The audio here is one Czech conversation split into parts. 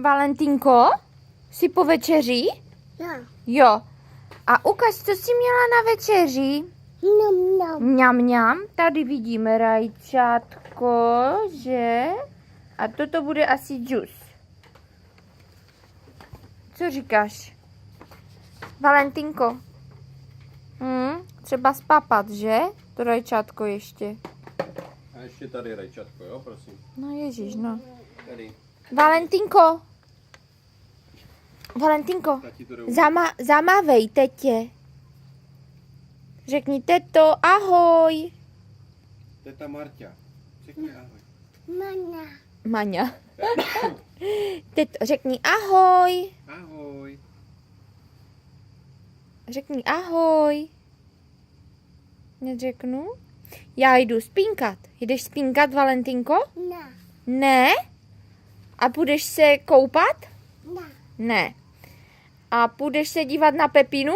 Valentínko, jsi po večeři? Jo. Jo. A ukaž, co jsi měla na večeři? Mňam, mňam. Tady vidíme rajčátko, že? A toto bude asi džus. Co říkáš? Valentínko? Třeba spapat, že? To rajčátko ještě. A ještě tady rajčatko, jo, prosím. No ježíš, no. Tady. Valentínko. Valentínko, Tati to jde zamávej tetě. Řekni teto, ahoj. Teta Marťa. Řekni ahoj. Mana. Maňa. Teto, řekni ahoj. Ahoj. Řekni ahoj. Neřeknu? Já jdu spínkat. Jdeš spínkat, Valentínko? Na. Ne? A půjdeš se koupat? Na. Ne. A půjdeš se dívat na Pepinu?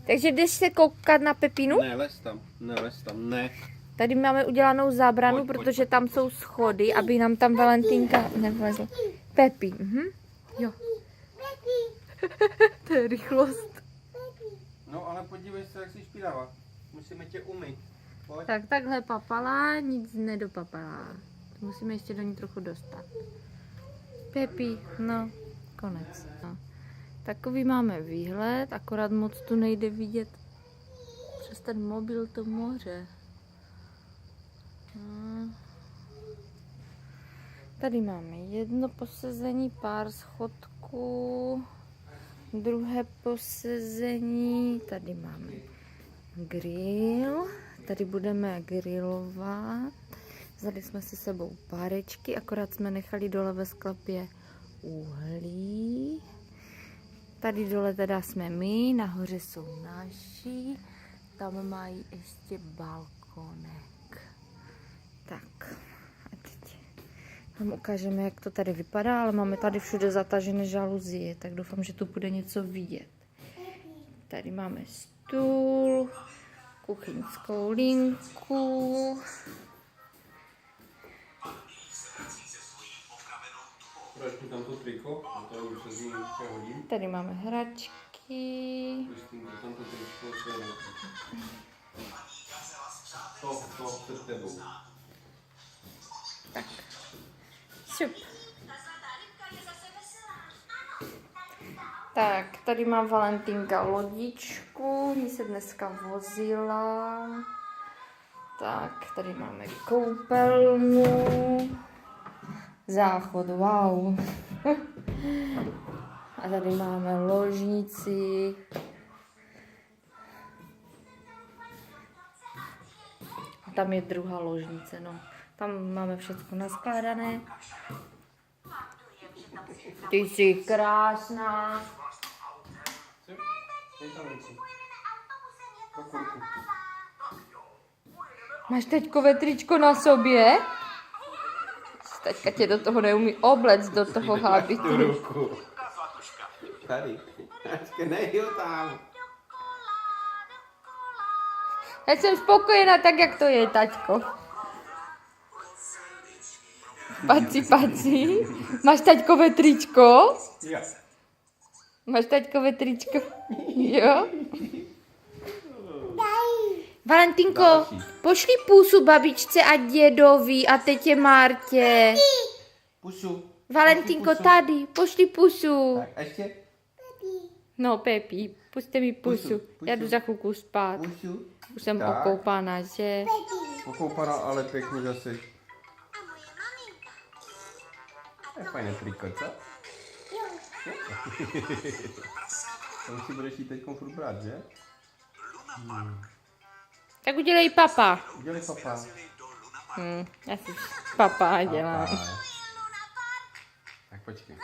Takže jdeš se koukat na Pepinu? Ne, les tam, ne. Tady máme udělanou zábranu, Pojď, protože pojď. tam jsou schody, aby nám tam Valentínka nevlezla. Pepi, jo. To je rychlost. No ale podívej se, jak jsi špinavá. Musíme tě umýt. Pojď. Tak takhle papala, nic nedopapala. Musíme ještě do ní trochu dostat. Pepi, no, konec. No. Takový máme výhled, akorát moc tu nejde vidět přes ten mobil to moře. No. Tady máme jedno posezení, pár schodků, druhé posezení, tady máme grill, tady budeme grillovat. Vzali jsme si sebou párečky, akorát jsme nechali dole ve sklepě uhlí. Tady dole teda jsme my, nahoře jsou naši, tam mají ještě balkonek. Tak, a teď vám ukážeme, jak to tady vypadá, ale máme tady všude zatažené žaluzie, tak doufám, že tu bude něco vidět. Tady máme stůl, kuchyňskou linku. Proč mi tam to triko? A to už se z ní hodím. Tady máme hračky. Kristýnko, tam to tričko, to je to před tebou. Tak. Šup. Tak, tady má Valentínka lodičku, ní se dneska vozila. Tak, tady máme koupelnu. Záchod, wow. A tady máme ložnici. A tam je druhá ložnice, no. Tam máme všechno naskládané. Ty jsi krásná. Máš teďkové tričko na sobě? Teďka tě do toho neumí oblec, do toho hábitu. Tady. Nejde tam. Já jsem spokojená tak, jak to je, taťko. Paci, paci. Máš taťkové tričko? Jo. Máš taťkové tričko? Jo? Valentínko, pošli pusu babičce a dědovi a tetě Martě. Pusu. Valentínko, tady, pošli pusu. Tak, a ještě. No, Pepi, puste mi pusu. Já jdu za chvilku spát. Pusu. Už jsem Tak. okoupaná, že? Okoupaná, ale pěkně zase. To je fajné triko, co? To si budeš jít teď furt brát, že? Tak udělej papa. Udělej papa. Já si papa dělám. Tak počkej.